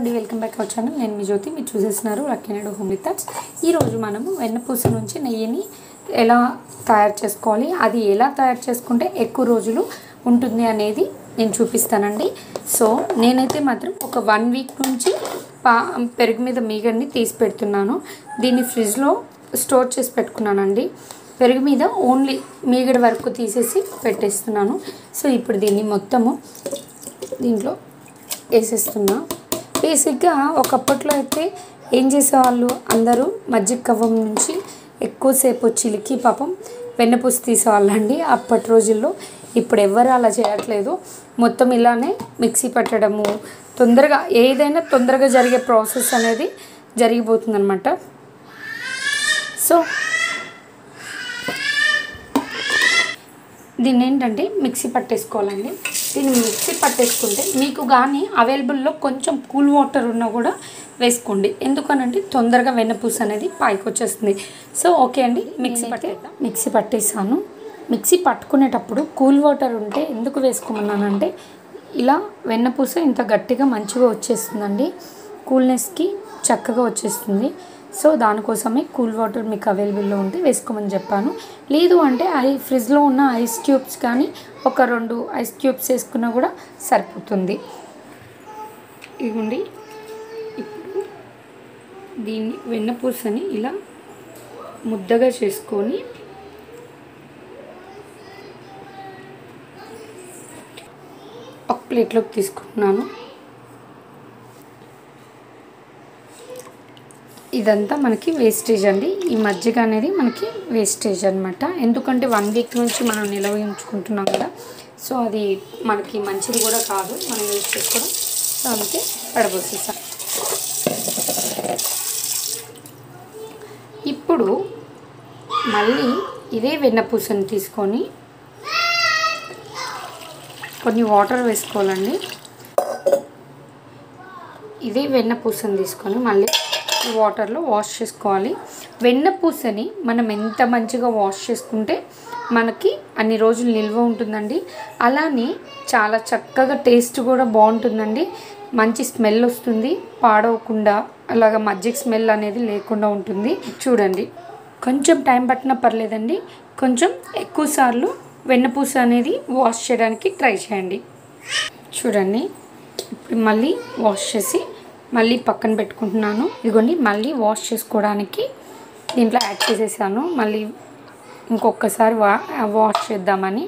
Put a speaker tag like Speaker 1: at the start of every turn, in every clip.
Speaker 1: Welcome back our channel. నేను మీ జ్యోతి. మీరు చూసేస్తున్నారు lucky Naidu home thoughts. ఈరోజు మనము వెన్నపూస నుంచి నెయ్యిని ఎలా తయారు చేసుకోవాలి, అది ఎలా తయారు చేసుకుంటే ఎక్కువ రోజులు ఉంటుంది అనేది నేను చూపిస్తానండి. సో నేనైతే మాత్రం ఒక 1 వీక్ నుంచి పెరుగు మీద మీగడని తీసి పెడుతున్నాను. దీన్ని ఫ్రిడ్జ్లో స్టోర్ చేసి పెట్టుకున్నానండి. పెరుగు మీద ఓన్లీ మీగడ వరకు తీసేసి పెట్టేస్తున్నాను. సో ఇప్పుడు దీన్ని మొత్తము దీంట్లో వేసేస్తున్నా. బేసిక్గా ఒకప్పట్లో అయితే ఏం చేసేవాళ్ళు, అందరూ మజ్జిగ కవ్వం నుంచి ఎక్కువసేపు చిలికి పాపం వెన్నపూస తీసేవాళ్ళండి అప్పటి రోజుల్లో. ఇప్పుడు ఎవరు అలా చేయట్లేదు. మొత్తం ఇలానే మిక్సీ పట్టడము, తొందరగా ఏదైనా తొందరగా జరిగే ప్రాసెస్ అనేది జరిగిపోతుంది అన్నమాట. సో దీన్ని ఏంటంటే మిక్సీ పట్టేసుకోవాలండి. దీన్ని మిక్సీ పట్టేసుకుంటే మీకు కానీ అవైలబుల్లో కొంచెం కూల్ వాటర్ ఉన్నా కూడా వేసుకోండి. ఎందుకనంటే తొందరగా వెన్నపూస అనేది పైకి వచ్చేస్తుంది. సో ఓకే అండి, మిక్సీ పట్టేసాను. మిక్సీ పట్టుకునేటప్పుడు కూల్ వాటర్ ఉంటే ఎందుకు వేసుకోమన్నానంటే ఇలా వెన్నపూస ఇంత గట్టిగా మంచిగా వచ్చేస్తుందండి, కూల్నెస్కి చక్కగా వచ్చేస్తుంది. సో దానికోసమే కూల్ వాటర్ మీకు అవైలబుల్లో ఉంటే వేసుకోమని చెప్పాను. లేదు అంటే ఫ్రిడ్జ్లో ఉన్న ఐస్ క్యూబ్స్ కానీ ఒక 2 ఐస్ క్యూబ్స్ వేసుకున్నా కూడా సరిపోతుంది. ఇదిగోండి, ఇప్పుడు దీన్ని వెన్నపూసని ఇలా ముద్దగా చేసుకొని ఒక ప్లేట్లోకి తీసుకుంటున్నాను. ఇదంతా మనకి వేస్టేజ్ అండి. ఈ మజ్జిగ అనేది మనకి వేస్టేజ్ అనమాట. ఎందుకంటే 1 వీక్ నుంచి మనం నిల్వ ఉంచుకుంటున్నాం కదా. సో అది మనకి మంచిది కూడా కాదు మనం యూజ్ చేసుకోవడం. సో అందుకే పడబోసేసాం. ఇప్పుడు మళ్ళీ ఇదే వెన్నపూసని తీసుకొని కొన్ని వాటర్ వేసుకోవాలండి. ఇదే వెన్నపూసని తీసుకొని మళ్ళీ వాటర్లో వాష్ చేసుకోవాలి. వెన్నపూసని మనం ఎంత మంచిగా వాష్ చేసుకుంటే మనకి అన్ని రోజులు నిల్వ ఉంటుందండి. అలానే చాలా చక్కగా టేస్ట్ కూడా బాగుంటుందండి. మంచి స్మెల్ వస్తుంది, పాడవకుండా అలాగా మజ్జిగ స్మెల్ అనేది లేకుండా ఉంటుంది. చూడండి, కొంచెం టైం పట్టినా పర్లేదండి. కొంచెం ఎక్కువ సార్లు వెన్నపూస అనేది వాష్ చేయడానికి ట్రై చేయండి. చూడండి, ఇప్పుడు మళ్ళీ వాష్ చేసి మళ్ళీ పక్కన పెట్టుకుంటున్నాను. ఇదిగోండి, మళ్ళీ వాష్ చేసుకోవడానికి దీంట్లో యాడ్ చేసేసాను. మళ్ళీ ఇంకొకసారి వాష్ చేద్దామని.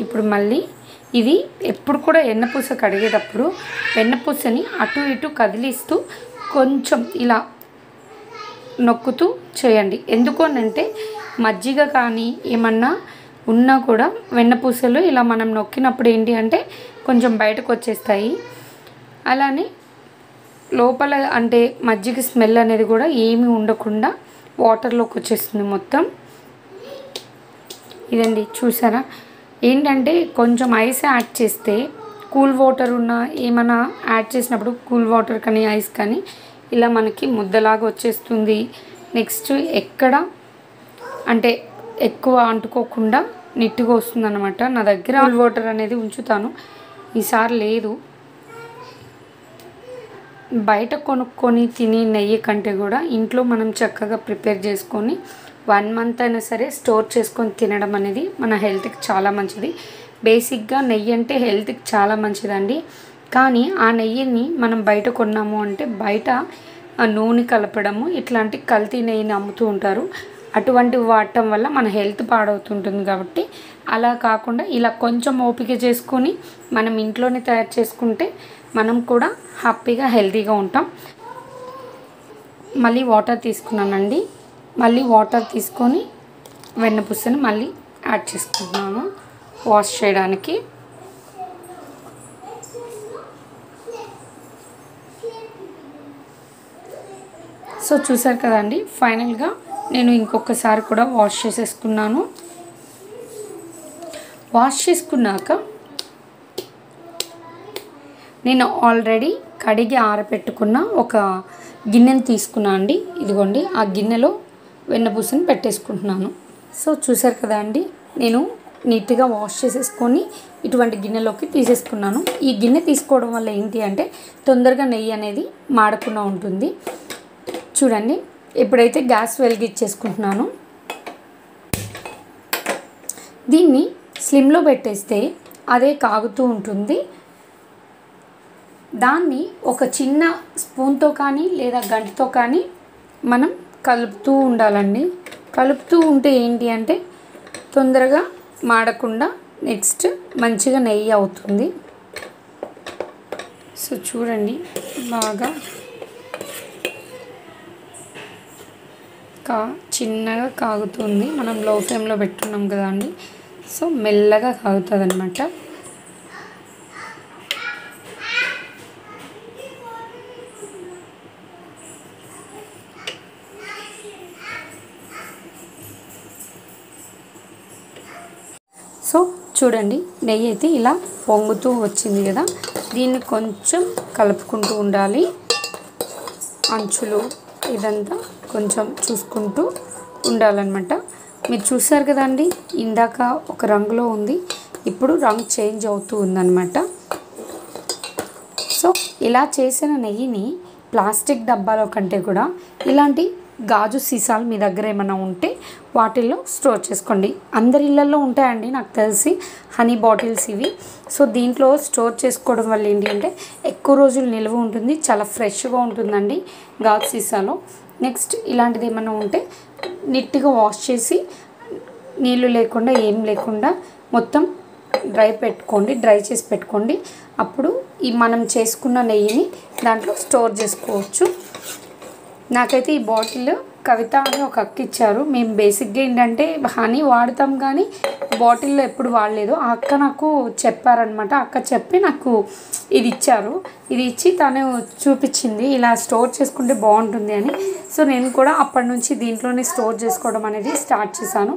Speaker 1: ఇప్పుడు మళ్ళీ ఇది ఎప్పుడు కూడా వెన్నపూస కడిగేటప్పుడు వెన్నపూసని అటు ఇటు కదిలిస్తూ కొంచెం ఇలా నొక్కుతూ చేయండి. ఎందుకు అంటే మజ్జిగ కానీ ఏమన్నా ఉన్నా కూడా వెన్నపూసలు ఇలా మనం నొక్కినప్పుడు ఏంటి అంటే కొంచెం బయటకు వచ్చేస్తాయి. అలానే లోపల అంటే మజ్జిగ స్మెల్ అనేది కూడా ఏమీ ఉండకుండా వాటర్లోకి వచ్చేస్తుంది మొత్తం. ఇదండి, చూసారా? ఏంటంటే కొంచెం ఐస్ యాడ్ చేస్తే కూల్ వాటర్ ఉన్న ఏమైనా యాడ్ చేసినప్పుడు కూల్ వాటర్ కానీ ఐస్ కానీ ఇలా మనకి ముద్దలాగా వచ్చేస్తుంది. నెక్స్ట్ ఎక్కడ అంటే ఎక్కువ అంటుకోకుండా నీట్గా వస్తుంది అనమాట. నా దగ్గర కూల్ వాటర్ అనేది ఉంచుతాను, ఈసారి లేదు. బయట కొనుక్కొని తిని నెయ్యి కంటే కూడా ఇంట్లో మనం చక్కగా ప్రిపేర్ చేసుకొని 1 మంత్ అయినా సరే స్టోర్ చేసుకొని తినడం అనేది మన హెల్త్కి చాలా మంచిది. బేసిక్గా నెయ్యి అంటే హెల్త్కి చాలా మంచిదండి. కానీ ఆ నెయ్యిని మనం బయట కొన్నాము అంటే బయట నూనె కలపడము, ఇట్లాంటి కల్తీ నెయ్యిని అమ్ముతూ ఉంటారు. అటువంటివి వాడటం వల్ల మన హెల్త్ పాడవుతుంటుంది. కాబట్టి అలా కాకుండా ఇలా కొంచెం ఓపిక చేసుకొని మనం ఇంట్లోనే తయారు చేసుకుంటే మనం కూడా హ్యాపీగా హెల్తీగా ఉంటాం. మళ్ళీ వాటర్ తీసుకున్నానండి. మళ్ళీ వాటర్ తీసుకొని వెన్నపూసని మళ్ళీ యాడ్ చేసుకుంటున్నాను వాష్ చేయడానికి. సో చూసారు కదండి, ఫైనల్గా నేను ఇంకొకసారి కూడా వాష్ చేసేసుకున్నాను. వాష్ చేసుకున్నాక నేను ఆల్రెడీ కడిగి ఆరబెట్టుకున్న ఒక గిన్నెని తీసుకున్నా అండి. ఇదిగోండి, ఆ గిన్నెలో వెన్నపూసని పెట్టేసుకుంటున్నాను. సో చూసారు కదా అండి, నేను నీట్గా వాష్ చేసేసుకొని ఇటువంటి గిన్నెలోకి తీసేసుకున్నాను. ఈ గిన్నె తీసుకోవడం వల్ల ఏంటి అంటే తొందరగా నెయ్యి అనేది మాడకుండా ఉంటుంది. చూడండి, ఇప్పుడైతే గ్యాస్ వెలిగించేసుకుంటున్నాను. దీన్ని స్లిమ్లో పెట్టేస్తే అదే కాగుతూ ఉంటుంది. దాన్ని ఒక చిన్న స్పూన్తో కానీ లేదా గంటతో కానీ మనం కలుపుతూ ఉండాలండి. కలుపుతూ ఉంటే ఏంటి అంటే తొందరగా మాడకుండా నెక్స్ట్ మంచిగా నెయ్యి అవుతుంది. సో చూడండి, బాగా చిన్నగా కాగుతుంది. మనం లో ఫ్లేమ్లో పెట్టున్నాం కదా అండి, సో మెల్లగా కాగుతుంది అన్నమాట. సో చూడండి, నెయ్యి అయితే ఇలా పొంగుతూ వచ్చింది కదా, దీన్ని కొంచెం కలుపుకుంటూ ఉండాలి. అంచులు ఇదంతా కొంచెం చూసుకుంటూ ఉండాలన్నమాట. మీరు చూసారు కదండి, ఇందాక ఒక రంగులో ఉంది, ఇప్పుడు రంగు చేంజ్ అవుతూ ఉందన్నమాట. సో ఇలా చేసిన నెయ్యిని ప్లాస్టిక్ డబ్బాలో కంటే కూడా ఇలాంటి గాజు సీసాలు మీ దగ్గర ఏమైనా ఉంటే వాటిల్లో స్టోర్ చేసుకోండి. అందరి ఇళ్ళల్లో ఉంటాయండి నాకు తెలిసి హనీ బాటిల్స్ ఇవి. సో దీంట్లో స్టోర్ చేసుకోవడం వల్ల ఏంటి అంటే ఎక్కువ రోజులు నిల్వ ఉంటుంది, చాలా ఫ్రెష్గా ఉంటుందండి గాజు సీసాలో. నెక్స్ట్ ఇలాంటిది ఏమైనా ఉంటే నీట్గా వాష్ చేసి నీళ్ళు లేకుండా ఏం లేకుండా మొత్తం డ్రై చేసి పెట్టుకోండి. అప్పుడు ఈ మనం చేసుకున్న నెయ్యిని దాంట్లో స్టోర్ చేసుకోవచ్చు. నాకైతే ఈ బాటిల్ కవిత అని ఒక అక్క ఇచ్చారు. మేము బేసిక్గా ఏంటంటే హనీ వాడతాం కానీ బాటిల్లో ఎప్పుడు వాడలేదు. ఆ అక్క నాకు చెప్పారనమాట. అక్క చెప్పి నాకు ఇది ఇచ్చారు. ఇది ఇచ్చి తను చూపించింది ఇలా స్టోర్ చేసుకుంటే బాగుంటుంది అని. సో నేను కూడా అప్పటి నుంచి దీంట్లోనే స్టోర్ చేసుకోవడం అనేది స్టార్ట్ చేశాను.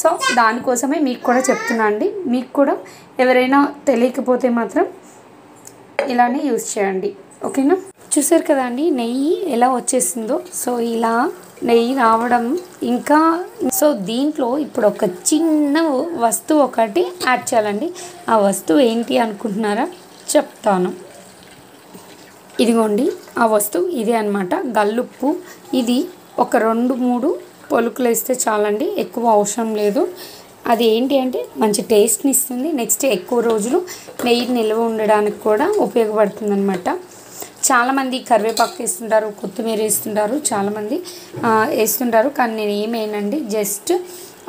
Speaker 1: సో దానికోసమే మీకు కూడా చెప్తున్నా అండి. మీకు కూడా ఎవరైనా తెలియకపోతే మాత్రం ఇలానే యూజ్ చేయండి, ఓకేనా. చూసారు కదా అండి నెయ్యి ఎలా వచ్చేసిందో. సో ఇలా నెయ్యి రావడం ఇంకా సో దీంట్లో ఇప్పుడు ఒక చిన్న వస్తువు ఒకటి యాడ్ చేయాలండి. ఆ వస్తువు ఏంటి అనుకుంటున్నారా? చెప్తాను. ఇదిగోండి ఆ వస్తువు ఇదే అనమాట, గల్లుప్పు. ఇది ఒక 2-3 పొలుకులు వేస్తే చాలండి, ఎక్కువ అవసరం లేదు. అది ఏంటి అంటే మంచి టేస్ట్ని ఇస్తుంది. నెక్స్ట్ ఎక్కువ రోజులు నెయ్యి నిల్వ ఉండడానికి కూడా ఉపయోగపడుతుంది అనమాట. చాలామంది కరివేపాకు వేస్తుంటారు, కొత్తిమీర వేస్తుంటారు, చాలామంది వేస్తుంటారు. కానీ నేను ఏమేనండి జస్ట్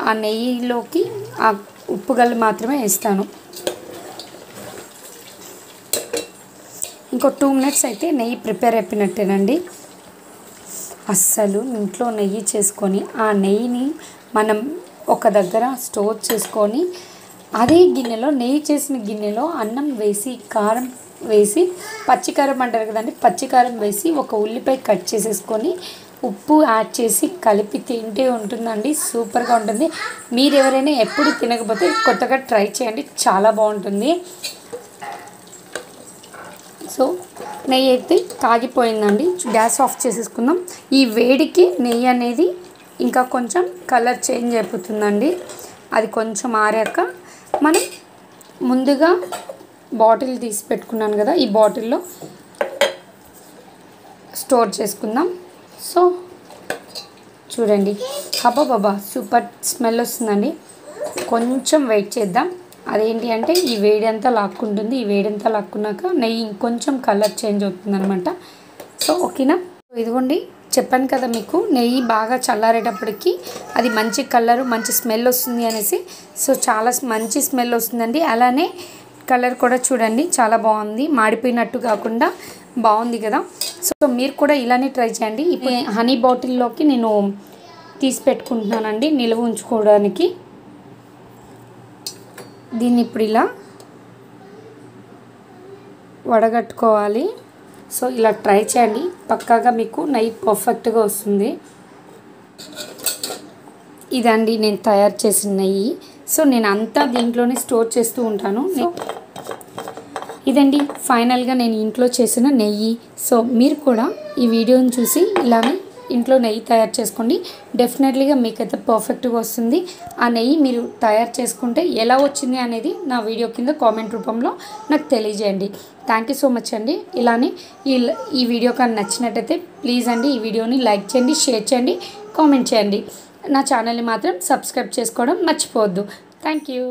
Speaker 1: ఆ నెయ్యిలోకి ఆ ఉప్పు గల్లు మాత్రమే వేస్తాను. ఇంకో 2 మినిట్స్ అయితే నెయ్యి ప్రిపేర్ అయిపోయినట్టేనండి. అస్సలు ఇంట్లో నెయ్యి చేసుకొని ఆ నెయ్యిని మనం ఒక దగ్గర స్టోర్ చేసుకొని అదే గిన్నెలో నెయ్యి చేసిన గిన్నెలో అన్నం వేసి కారం వేసి పచ్చికారం అంటారు కదండి, పచ్చికారం వేసి ఒక ఉల్లిపాయ కట్ చేసేసుకొని ఉప్పు యాడ్ చేసి కలిపి తింటే ఉంటుందండి, సూపర్గా ఉంటుంది. మీరు ఎవరైనా ఎప్పుడు తినకపోతే కొత్తగా ట్రై చేయండి, చాలా బాగుంటుంది. సో నెయ్యి అయితే కాగిపోయిందండి, గ్యాస్ ఆఫ్ చేసేసుకుందాం. ఈ వేడికి నెయ్యి అనేది ఇంకా కొంచెం కలర్ చేంజ్ అయిపోతుందండి. అది కొంచెం ఆరాక మనం ముందుగా బాటిల్ తీసి పెట్టుకున్నాను కదా, ఈ బాటిల్లో స్టోర్ చేసుకుందాం. సో చూడండి, బాబా సూపర్ స్మెల్ వస్తుందండి. కొంచెం వెయిట్ చేద్దాం. అదేంటి అంటే ఈ వేడి అంతా లాక్కుంటుంది. ఈ వేడి అంతా లాక్కున్నాక నెయ్యి ఇంకొంచెం కలర్ చేంజ్ అవుతుంది అనమాట. సో ఓకేనా. ఇదిగోండి చెప్పాను కదా మీకు, నెయ్యి బాగా చల్లారేటప్పటికి అది మంచి కలరు మంచి స్మెల్ వస్తుంది అనేసి. సో చాలా మంచి స్మెల్ వస్తుందండి. అలానే కలర్ కూడా చూడండి చాలా బాగుంది, మాడిపోయినట్టు కాకుండా బాగుంది కదా. సో మీరు కూడా ఇలానే ట్రై చేయండి. ఇప్పుడు హనీ బాటిల్లోకి నేను తీసి పెట్టుకుంటున్నానండి నిల్వ ఉంచుకోవడానికి. దీన్ని ఇప్పుడు ఇలా వడగట్టుకోవాలి. సో ఇలా ట్రై చేయండి, పక్కాగా మీకు నెయ్యి పర్ఫెక్ట్గా వస్తుంది. ఇదండి నేను తయారు చేసిన నెయ్యి. సో నేను అంతా దీంట్లోనే స్టోర్ చేస్తూ ఉంటాను. ఇదండి ఫైనల్గా నేను ఇంట్లో చేసిన నెయ్యి. సో మీరు కూడా ఈ వీడియోని చూసి ఇలానే ఇంట్లో నెయ్యి తయారు చేసుకోండి. డెఫినెట్లీగా మీకైతే పర్ఫెక్ట్గా వస్తుంది. ఆ నెయ్యి మీరు తయారు చేసుకుంటే ఎలా వచ్చింది అనేది నా వీడియో కింద కామెంట్ రూపంలో నాకు తెలియజేయండి. థ్యాంక్ యూ సో మచ్ అండి. ఇలానే ఈ వీడియో కానీ నచ్చినట్టయితే ప్లీజ్ అండి ఈ వీడియోని లైక్ చేయండి, షేర్ చేయండి, కామెంట్ చేయండి. నా ఛానల్ని మాత్రం సబ్స్క్రైబ్ చేసుకోవడం మర్చిపోవద్దు. Thank you.